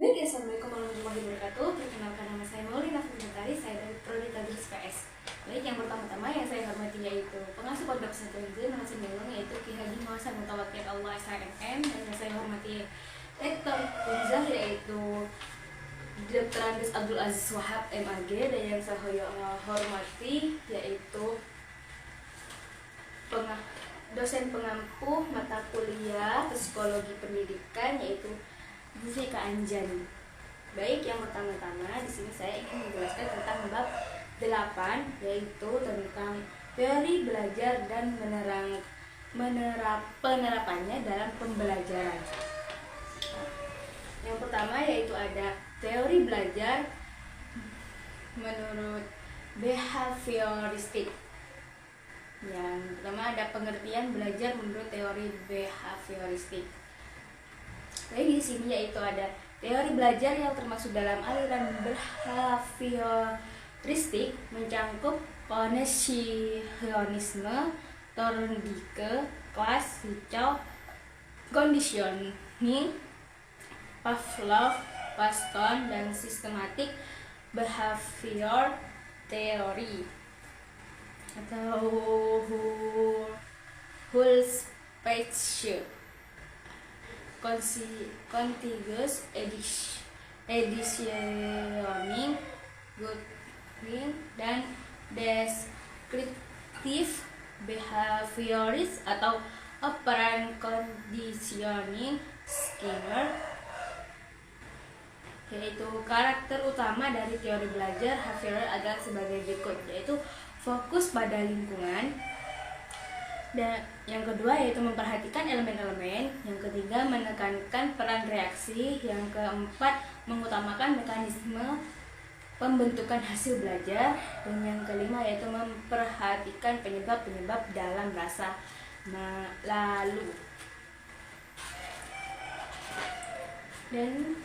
Baik, assalamualaikum warahmatullahi wabarakatuh. Perkenalkan, nama saya Maulina Fitri, saya dari Prodi Tadris PS. Baik, yang pertama-tama yang saya hormati yaitu pengasuh Pondok Pesantren Al Sindelong, yaitu Ki Haji Muhammad Mutawakkil Allah SHMM, dan yang saya hormati Rektor Unzah yaitu Dr. Andes Abdul Aziz Wahab MAG, dan yang saya hormati yaitu dosen pengampu mata kuliah psikologi pendidikan yaitu Bu Fika Anjani. Baik, yang pertama-tama di sini saya ingin menjelaskan tentang bab 8, yaitu tentang teori belajar dan penerapannya dalam pembelajaran. Yang pertama yaitu ada teori belajar menurut behavioristik. Yang pertama ada pengertian belajar menurut teori behavioristik. Jadi di sini yaitu ada teori belajar yang termasuk dalam aliran behavioristik, mencangkup kognisionisme, Thorndike, kelas hijau, conditioning, Pavlov, Waston, dan systematic behavior theory atau Hulspecht, contiguous editioning, Goodwin, dan descriptive behaviorism atau operant conditioning, Skinner. Yaitu karakter utama dari teori belajar behavioral adalah sebagai berikut, yaitu fokus pada lingkungan, dan yang kedua yaitu memperhatikan elemen-elemen, yang ketiga menekankan peran reaksi, yang keempat mengutamakan mekanisme pembentukan hasil belajar, dan yang kelima yaitu memperhatikan penyebab-penyebab dalam rasa lalu. Dan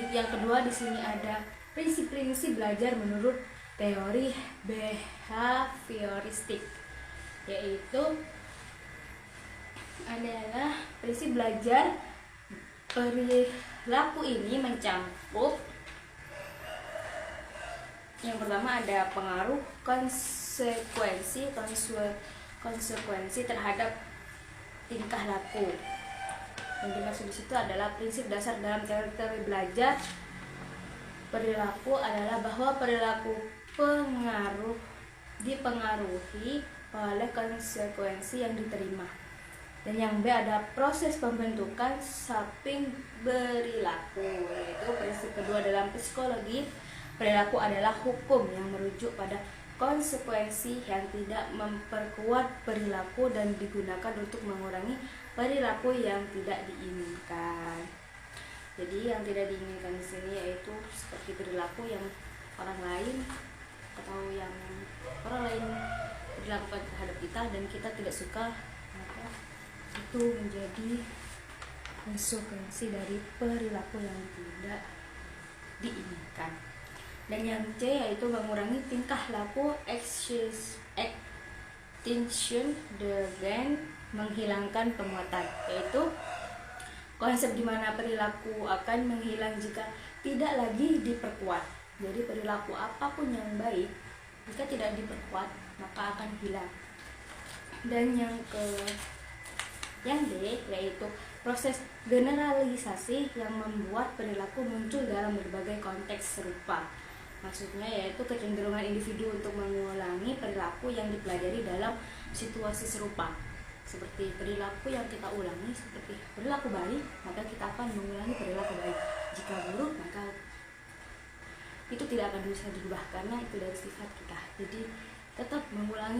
yang kedua di sini ada prinsip-prinsip belajar menurut teori behavioristik, yaitu adalah prinsip belajar perilaku ini mencangkup yang pertama ada pengaruh konsekuensi terhadap tingkah laku. Yang dimaksud di situ adalah prinsip dasar dalam teori belajar perilaku adalah bahwa perilaku dipengaruhi oleh konsekuensi yang diterima. Dan yang B ada proses pembentukan shaping perilaku, yaitu prinsip kedua dalam psikologi perilaku adalah hukum yang merujuk pada konsekuensi yang tidak memperkuat perilaku dan digunakan untuk mengurangi perilaku yang tidak diinginkan. Jadi yang tidak diinginkan di sini yaitu seperti perilaku yang orang lain atau yang orang lain dilakukan terhadap kita dan kita tidak suka, maka itu menjadi konsekuensi dari perilaku yang tidak diinginkan. Dan yang C yaitu mengurangi tingkah laku extinction dengan menghilangkan penguatan, yaitu konsep di mana perilaku akan menghilang jika tidak lagi diperkuat. Jadi perilaku apapun yang baik jika tidak diperkuat maka akan hilang. Dan yang D yaitu proses generalisasi yang membuat perilaku muncul dalam berbagai konteks serupa. Maksudnya yaitu kecenderungan individu untuk mengulangi perilaku yang dipelajari dalam situasi serupa. Seperti perilaku yang kita ulangi seperti perilaku baik, maka kita akan mengulangi perilaku baik. Jika buruk, maka itu tidak akan bisa diubah karena itu dari sifat kita. Jadi tetap mengulang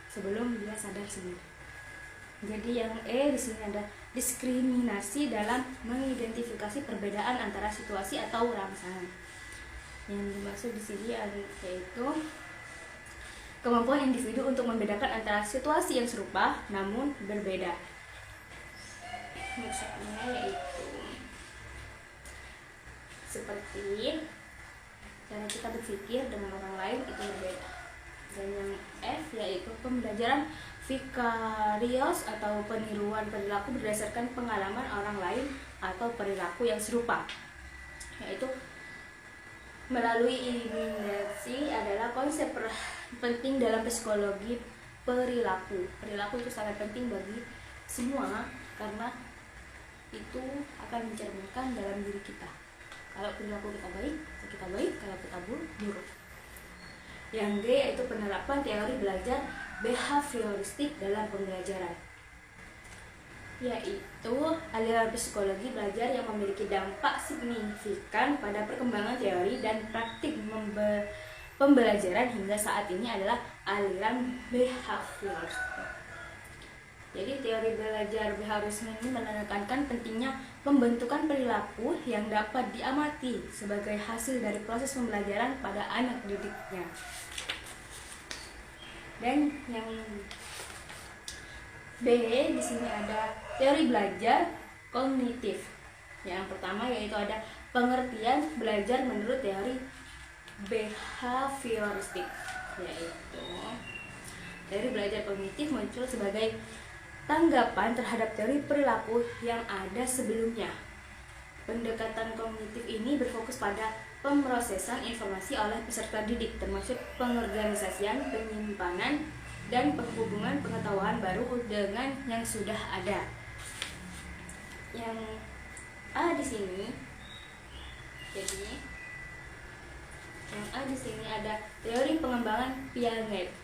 sebelum dia sadar sendiri. Jadi yang E di sini ada diskriminasi dalam mengidentifikasi perbedaan antara situasi atau rangsangan. Yang dimaksud di sini yaitu kemampuan individu untuk membedakan antara situasi yang serupa namun berbeda. Maksudnya yaitu seperti cara kita berpikir dengan orang lain itu berbeda. Dan yang F yaitu pembelajaran vicarious atau peniruan perilaku berdasarkan pengalaman orang lain atau perilaku yang serupa, yaitu melalui imitasi adalah konsep penting dalam psikologi perilaku. Perilaku itu sangat penting bagi semua karena itu akan mencerminkan dalam diri kita. Kalau perilaku kita baik, ya kita baik. Kalau kita buruk. Yang G yaitu penerapan teori belajar behavioristik dalam pembelajaran, yaitu aliran psikologi belajar yang memiliki dampak signifikan pada perkembangan teori dan praktik pembelajaran hingga saat ini adalah aliran behavioristik. Jadi teori belajar behaviorisme ini menekankan pentingnya pembentukan perilaku yang dapat diamati sebagai hasil dari proses pembelajaran pada anak didiknya. Dan yang B di sini ada teori belajar kognitif. Yang pertama yaitu ada pengertian belajar menurut teori behavioristik, yaitu teori belajar kognitif muncul sebagai tanggapan terhadap teori perilaku yang ada sebelumnya. Pendekatan kognitif ini berfokus pada pemrosesan informasi oleh peserta didik, termasuk pengorganisasian, penyimpanan, dan penghubungan pengetahuan baru dengan yang sudah ada. Yang A di sini, jadi yang A di sini ada teori pengembangan Piaget.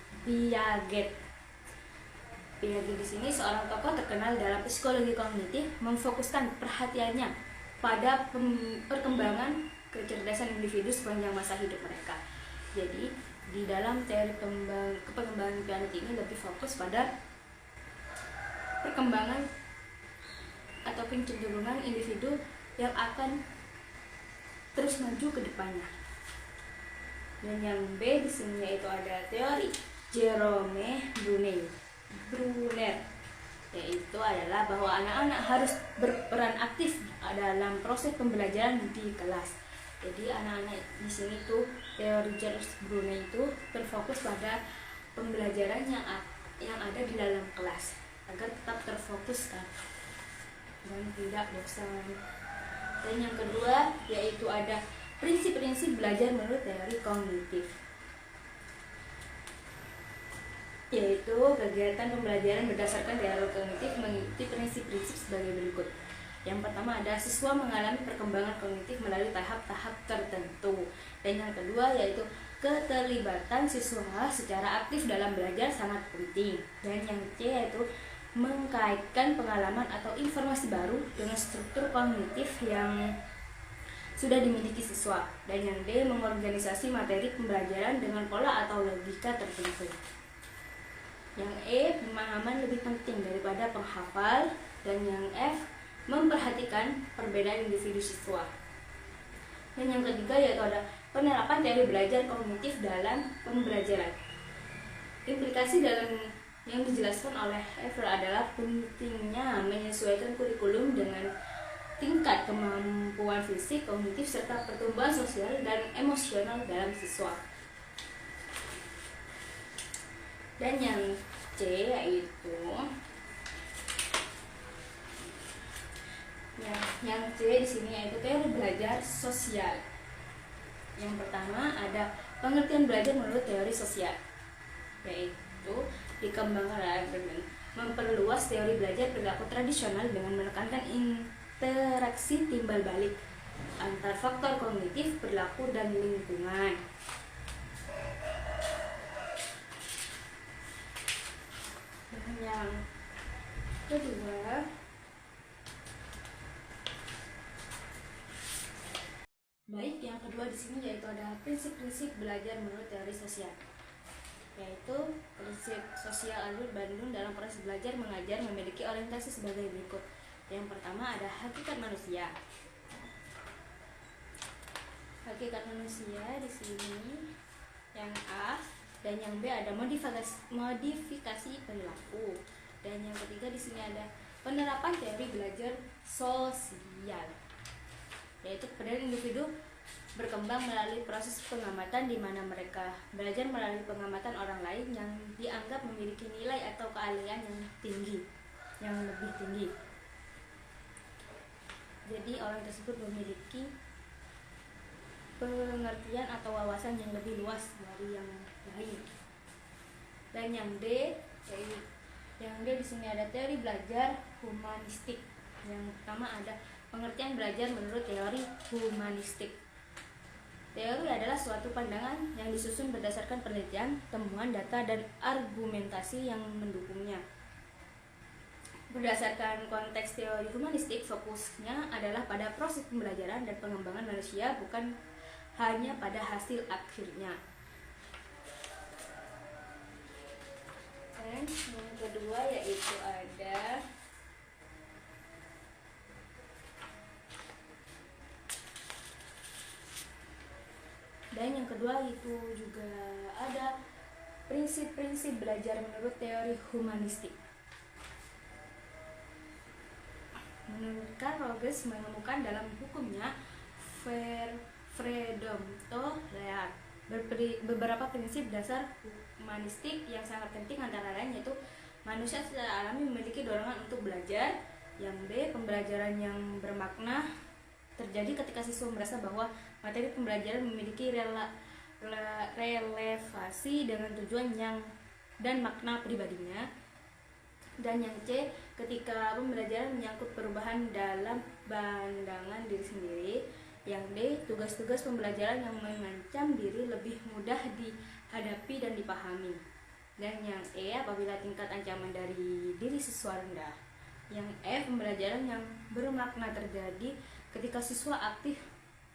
Piaget di sini seorang tokoh terkenal dalam psikologi kognitif, memfokuskan perhatiannya pada perkembangan kecerdasan individu sepanjang masa hidup mereka. Jadi di dalam teori pengembangan Piaget ini lebih fokus pada perkembangan atau kecenderungan individu yang akan terus maju ke depannya. Dan yang B di sini yaitu ada teori Jerome Bruner, yaitu adalah bahwa anak-anak harus berperan aktif dalam proses pembelajaran di kelas. Jadi anak-anak di sini tuh teori Jerome Bruner itu berfokus pada pembelajaran yang ada di dalam kelas agar tetap terfokus dan tidak bosan. Dan yang kedua yaitu ada prinsip-prinsip belajar menurut teori kognitif, yaitu kegiatan pembelajaran berdasarkan teori kognitif mengikuti prinsip-prinsip sebagai berikut. Yang pertama ada siswa mengalami perkembangan kognitif melalui tahap-tahap tertentu. Dan yang kedua yaitu keterlibatan siswa secara aktif dalam belajar sangat penting. Dan yang C yaitu mengkaitkan pengalaman atau informasi baru dengan struktur kognitif yang sudah dimiliki siswa. Dan yang D mengorganisasi materi pembelajaran dengan pola atau logika tertentu. Yang E pemahaman lebih penting daripada penghafal. Dan yang F memperhatikan perbedaan individu siswa. Dan yang ketiga yaitu ada penerapan teori belajar kognitif dalam pembelajaran. Implikasi dalam yang dijelaskan oleh Eiffel adalah pentingnya menyesuaikan kurikulum dengan tingkat kemampuan fisik, kognitif, serta pertumbuhan sosial dan emosional dalam siswa. Dan yang C yaitu yang C di sini yaitu teori belajar sosial. Yang pertama ada pengertian belajar menurut teori sosial, yaitu dikembangkan dengan memperluas teori belajar perilaku tradisional dengan menekankan interaksi timbal balik antar faktor kognitif, perilaku, dan lingkungan. Dan yang kedua di sini yaitu ada prinsip-prinsip belajar menurut teori sosial, yaitu prinsip sosial Albert Bandung dalam proses belajar mengajar memiliki orientasi sebagai berikut. Yang pertama ada hakikat manusia. Hakikat manusia di sini yang A, dan yang B ada modifikasi perilaku. Dan yang ketiga di sini ada penerapan teori belajar sosial, yaitu kepedulian individu berkembang melalui proses pengamatan, di mana mereka belajar melalui pengamatan orang lain yang dianggap memiliki nilai atau keahlian yang tinggi, yang lebih tinggi. Jadi orang tersebut memiliki pengertian atau wawasan yang lebih luas dari yang lain. Dan yang D di sini ada teori belajar humanistik. Yang pertama ada pengertian belajar menurut teori humanistik. Teori adalah suatu pandangan yang disusun berdasarkan penelitian, temuan, data, dan argumentasi yang mendukungnya. Berdasarkan konteks teori humanistik, fokusnya adalah pada proses pembelajaran dan pengembangan manusia, bukan hanya pada hasil akhirnya. Dan yang kedua yaitu ada itu juga ada prinsip-prinsip belajar menurut teori humanistik. Menurut Karl Rogers menemukan dalam hukumnya Freedom to Learn beberapa prinsip dasar humanistik yang sangat penting, antara lain yaitu manusia secara alami memiliki dorongan untuk belajar. Yang B, pembelajaran yang bermakna terjadi ketika siswa merasa bahwa materi pembelajaran memiliki relevansi dengan tujuan dan makna pribadinya. Dan yang C, ketika pembelajaran menyangkut perubahan dalam pandangan diri sendiri. Yang D, tugas-tugas pembelajaran yang mengancam diri lebih mudah dihadapi dan dipahami. Dan yang E, apabila tingkat ancaman dari diri siswa rendah. Yang F, pembelajaran yang bermakna terjadi ketika siswa aktif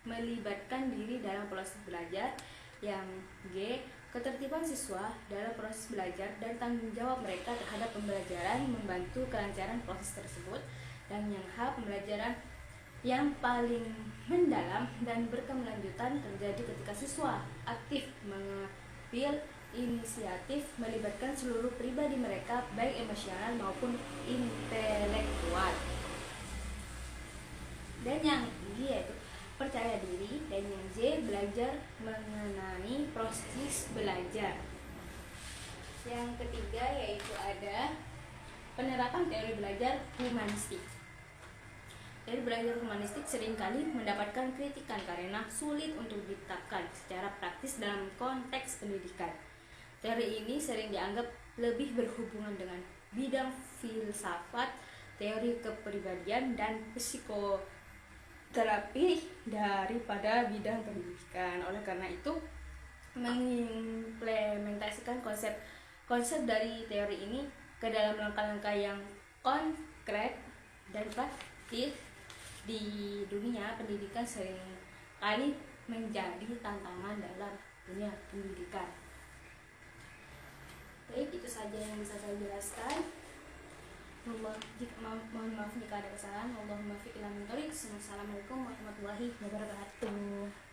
melibatkan diri dalam proses belajar. Yang G, ketertiban siswa dalam proses belajar dan tanggung jawab mereka terhadap pembelajaran membantu kelancaran proses tersebut. Dan yang H, pembelajaran yang paling mendalam dan berkelanjutan terjadi ketika siswa aktif mengambil inisiatif melibatkan seluruh pribadi mereka, baik emosional maupun intelektual. Dan yang G yaitu percaya diri. Dan yang J, belajar mengenai proses belajar. Yang ketiga yaitu ada penerapan teori belajar humanistik. Teori belajar humanistik seringkali mendapatkan kritikan karena sulit untuk diterapkan secara praktis dalam konteks pendidikan. Teori ini sering dianggap lebih berhubungan dengan bidang filsafat, teori kepribadian, dan psikoterapi daripada bidang pendidikan. Oleh karena itu, mengimplementasikan konsep dari teori ini ke dalam langkah-langkah yang konkret dan praktis di dunia pendidikan sering kali menjadi tantangan dalam dunia pendidikan. Baik, itu saja yang bisa saya jelaskan. Mohon maaf jika ada kesalahan. Assalamualaikum warahmatullahi wabarakatuh.